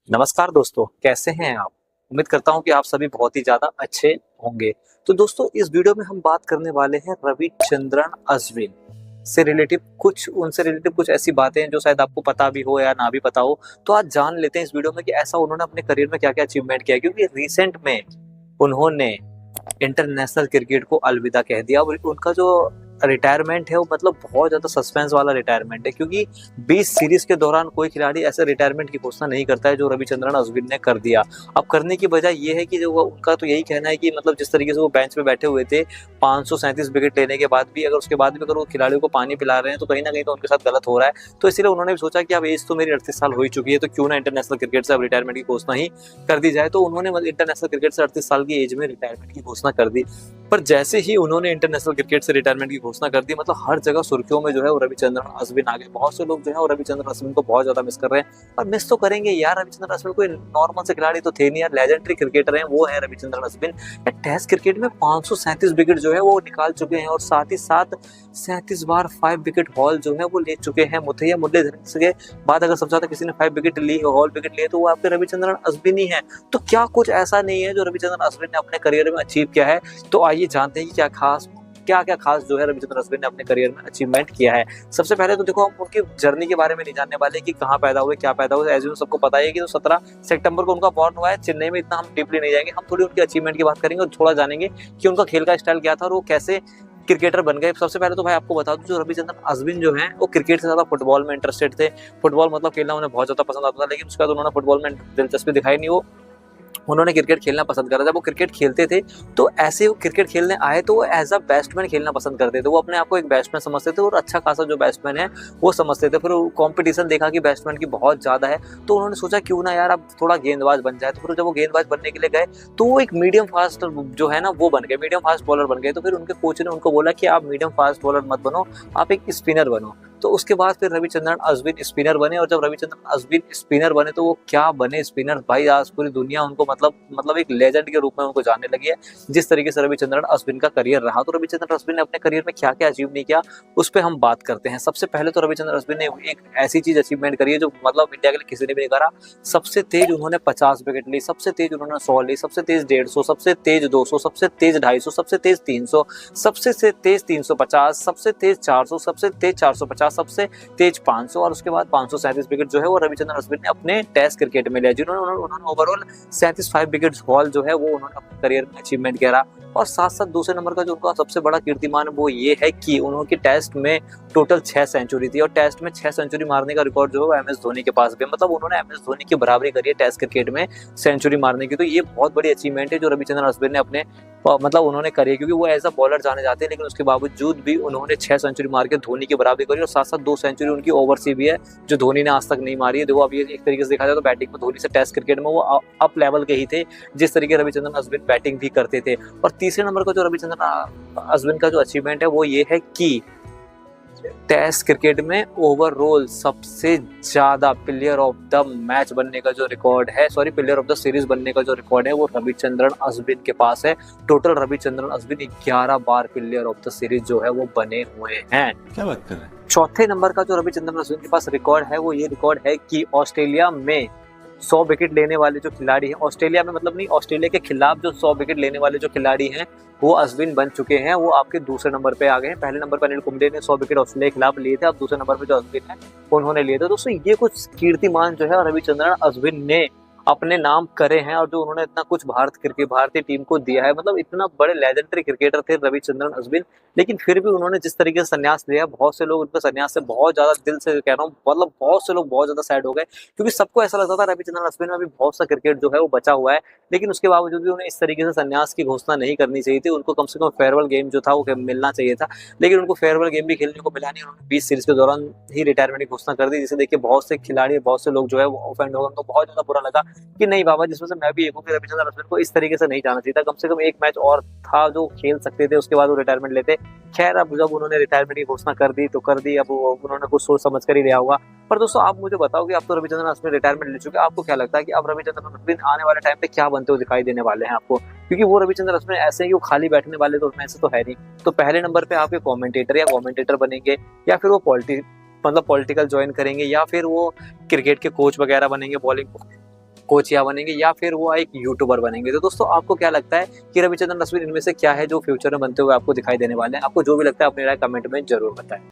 नमस्कार दोस्तों, कैसे हैं आप? उम्मीद करता हूँ कि आप सभी बहुत ही ज़्यादा अच्छे होंगे। तो दोस्तों, इस वीडियो में हम बात करने वाले हैं रविचंद्रन अश्विन से रिलेटिव कुछ ऐसी बातें हैं जो शायद आपको पता भी हो या ना भी पता हो। तो आज जान लेते हैं इस वीडियो में कि ऐसा उन्होंने अपने करियर में क्या-क्या अचीवमेंट किया है, क्योंकि रिसेंट में उन्होंने इंटरनेशनल क्रिकेट को अलविदा कह दिया और उनका जो रिटायरमेंट है वो मतलब बहुत ज़्यादा सस्पेंस वाला रिटायरमेंट है, क्योंकि 20 सीरीज के दौरान कोई खिलाड़ी ऐसे रिटायरमेंट की घोषणा नहीं करता है जो रविचंद्रन अश्विन ने कर दिया। अब करने की वजह ये है कि जो उनका तो यही कहना है कि मतलब जिस तरीके से वो बेंच पे बैठे हुए थे 537 विकेट लेने के बाद भी, अगर उसके बाद भी अगर वो खिलाड़ियों को पानी पिला रहे हैं तो कहीं ना कहीं तो उनके साथ गलत हो रहा है। तो इसलिए उन्होंने भी सोचा कि अब एज तो मेरी 38 साल हो ही चुकी है, तो क्यों ना इंटरनेशनल क्रिकेट से अब रिटायरमेंट की घोषणा ही कर दी जाए। तो उन्होंने इंटरनेशनल क्रिकेट से 38 साल की एज में रिटायरमेंट की घोषणा कर दी। पर जैसे ही उन्होंने इंटरनेशनल क्रिकेट से रिटायरमेंट की घोषणा कर दी, मतलब हर जगह सुर्खियों में जो है वो रविचंद्रन अश्विन आ गए। बहुत से लोग जो है वो रविचंद्रन अश्विन को बहुत ज्यादा मिस कर रहे हैं, और मिस तो करेंगे यार। रविचंद्रन अश्विन कोई नॉर्मल से खिलाड़ी तो थे नहीं यार, लेजेंडरी क्रिकेटर हैं वो है रविचंद्रन अश्विन। टेस्ट क्रिकेट में 537 विकेट जो है वो निकाल चुके हैं, और साथ ही साथ 37 बार 5 विकेट हॉल जो है वो ले चुके हैं। मुथैया मुरलीधरन के बाद अगर सबसे ज्यादा किसी ने 5 विकेट ली, हॉल विकेट लिए, तो वो आपके रविचंद्रन अश्विन ही है। तो क्या कुछ ऐसा नहीं है जो रविचंद्रन अश्विन ने अपने करियर में अचीव किया है? तो आइए जानते हैं कि क्या खास जो है रविचंद्रन अश्विन ने अपने करियर में अचीवमेंट किया है। सबसे पहले तो देखो, हम उनकी जर्नी के बारे में नहीं जानने वाले कि कहाँ पैदा हुए, क्या पैदा हुए। एज सबको पता है कि तो 17 सितंबर को उनका बॉर्न हुआ है चेन्नई में। इतना हम डीपली नहीं जाएंगे, हम थोड़ी उनकी अचीवमेंट की बात करेंगे और थोड़ा जानेंगे कि उनका खेल का स्टाइल क्या था और वो कैसे क्रिकेटर बन गए। सबसे पहले तो भाई आपको बता दूं, जो रविचंद्रन अश्विन जो हैं वो क्रिकेट से ज्यादा फुटबॉल में इंटरेस्टेड थे। फुटबॉल मतलब खेलना उन्हें बहुत ज्यादा पसंद आता था, लेकिन उसके बाद उन्होंने फुटबॉल में दिलचस्पी दिखाई नहीं। वो उन्होंने क्रिकेट खेलना पसंद करा। जब वो क्रिकेट खेलते थे तो ऐसे वो क्रिकेट खेलने आए तो वो एज अ बैट्समैन खेलना पसंद करते थे। वो अपने आप को एक बैट्समैन समझते थे और अच्छा खासा जो बैट्समैन है वो समझते थे। फिर कंपटीशन देखा कि बैट्समैन की बहुत ज़्यादा है, तो उन्होंने सोचा क्यों ना यार अब थोड़ा गेंदबाज बन जाए। तो फिर जब वो गेंदबाज बनने के लिए गए तो वो एक मीडियम फास्ट जो है ना वो बन गए, मीडियम फास्ट बॉलर बन गए। तो फिर उनके कोच ने उनको बोला कि आप मीडियम फास्ट बॉलर मत बनो, आप एक स्पिनर बनो। तो उसके बाद फिर रविचंद्रन अश्विन स्पिनर बने, और जब रविचंद्रन अश्विन स्पिनर बने तो वो क्या बने स्पिनर भाई। आज पूरी दुनिया उनको मतलब एक लेजेंड के रूप में उनको जानने लगी है, जिस तरीके से रविचंद्रन अश्विन का करियर रहा। तो रविचंद्रन अश्विन ने अपने करियर में क्या क्या अचीव नहीं किया, उस पर हम बात करते हैं। सबसे पहले तो रविचंद्रन अश्विन ने एक ऐसी चीज अचीवमेंट करी है जो मतलब इंडिया के लिए किसी ने भी नहीं करा। सबसे तेज उन्होंने 50 विकेट ली, सबसे तेज उन्होंने 100 ली, सबसे तेज 150, सबसे तेज 200, सबसे तेज 250, सबसे तेज 300, सबसे तेज 350, सबसे तेज 400, सबसे तेज 450, सबसे तेज 500, और उसके बाद 537 विकेट जो है वो रविचंद्रन अश्विन ने अपने टेस्ट क्रिकेट में लिया, जिन्होंने ओवरऑल 37 विकेट हॉल जो है वो उन्होंने अपने करियर में अचीवमेंट करा। और साथ साथ दूसरे नंबर का जो उनका सबसे बड़ा कीर्तिमान वो ये है कि उन्होंने टेस्ट में टोटल 6 सेंचुरी थी, और टेस्ट में 6 सेंचुरी मारने का रिकॉर्ड जो है वो MS धोनी के पास भी है। मतलब उन्होंने MS धोनी की बराबरी करी है टेस्ट क्रिकेट में सेंचुरी मारने की। तो ये बहुत बड़ी अचीवमेंट है जो रविचंद्रन अश्विन ने अपने मतलब उन्होंने करी है, क्योंकि वो एज अ बॉलर जाने जाते हैं, लेकिन उसके बावजूद भी उन्होंने 6 सेंचुरी मार के धोनी की बराबरी करी। और साथ साथ 2 सेंचुरी उनकी ओवरसी भी है जो धोनी ने आज तक नहीं मारी है। देखो अब ये एक तरीके से देखा जाए तो बैटिंग में धोनी से टेस्ट क्रिकेट में वो अप लेवल के ही थे, जिस तरीके रविचंद्रन अश्विन बैटिंग भी करते थे। और तीसरे नंबर का जो रविचंद्रन अश्विन का जो अचीवमेंट है वो ये है कि टेस्ट क्रिकेट में ओवरऑल सबसे ज्यादा प्लेयर ऑफ द मैच बनने का जो रिकॉर्ड है, sorry player of the series बनने का जो रिकॉर्ड है वो रविचंद्रन अश्विन के पास है। Total Ravichandran Ashwin 11 bar player of the series जो है वो बने हुए हैं। क्या बात कर रहे हैं? चौथे नंबर का जो रविचंद्रन अश्विन के पास रिकॉर्ड है वो ये रिकॉर्ड है कि ऑस्ट्रेलिया में 100 विकेट लेने वाले जो खिलाड़ी हैं, ऑस्ट्रेलिया में मतलब नहीं, ऑस्ट्रेलिया के खिलाफ जो 100 विकेट लेने वाले जो खिलाड़ी हैं वो अश्विन बन चुके हैं। वो आपके दूसरे नंबर पे आ गए हैं। पहले नंबर पर अनिल कुंबले ने 100 विकेट ऑस्ट्रेलिया के खिलाफ लिए थे, अब दूसरे नंबर पे जो अश्विन है उन्होंने लिए थे। दोस्तों ये कुछ कीर्तिमान जो है रविचंद्रन अश्विन ने अपने नाम करे हैं, और जो उन्होंने इतना कुछ भारतीय टीम को दिया है। मतलब इतना बड़े लेजेंडरी क्रिकेटर थे रविचंद्रन अश्विन, लेकिन फिर भी उन्होंने जिस तरीके से संन्यास लिया, बहुत से लोग उनका संन्यास से बहुत ज्यादा, दिल से कह रहा हूँ, मतलब बहुत से लोग बहुत ज्यादा सैड हो गए, क्योंकि सबको ऐसा लगता था रविचंद्रन अश्विन में भी बहुत सा क्रिकेट जो है वो बचा हुआ है। लेकिन उसके बावजूद भी उन्हें इस तरीके से संन्यास की घोषणा नहीं करनी चाहिए थी। उनको कम से कम फेयरवेल गेम जो था वो मिलना चाहिए था, लेकिन उनको फेयरवेल गेम भी खेलने को मिला नहीं। उन्होंने 20 सीरीज के दौरान ही रिटायरमेंट की घोषणा कर दी, जिसे देखिए बहुत से खिलाड़ी, बहुत से लोग जो है वो ऑफेंड हो गए। उनको बहुत ज्यादा बुरा लगा कि नहीं बाबा, जिसमें से मैं भी एक हूँ कि रविचंद्रन अश्विन को इस तरीके से नहीं जाना चाहिए था। कम से कम एक मैच और था जो खेल सकते थे, उसके बाद वो रिटायरमेंट लेते। खैर अब जब उन्होंने रिटायरमेंट की घोषणा कर दी तो कर दी, अब उन्होंने कुछ सोच समझ कर ही लिया होगा। पर दोस्तों आप मुझे बताओ कि आप तो रविचंद्रन अश्विन रिटायरमेंट ले चुके हैं, आपको क्या लगता है कि अब रविचंद्रन अश्विन आने वाले टाइम पे क्या बनते हुए दिखाई देने वाले हैं आपको? क्योंकि वो रविचंद्रन अश्विन ऐसे ही वो खाली बैठने वाले तो उसमें ऐसे तो है नहीं। तो पहले नंबर पे आपके कमेंटेटर बनेंगे, या फिर वो पॉलिटिकल ज्वाइन करेंगे, या फिर वो क्रिकेट के कोच वगैरह बनेंगे, बॉलिंग कोचिया बनेंगे या फिर वो एक यूट्यूबर बनेंगे। तो दोस्तों आपको क्या लगता है कि रविचंद्रन अश्विन इनमें से क्या है जो फ्यूचर में बनते हुए आपको दिखाई देने वाले हैं? आपको जो भी लगता है अपनी राय कमेंट में जरूर बताएं।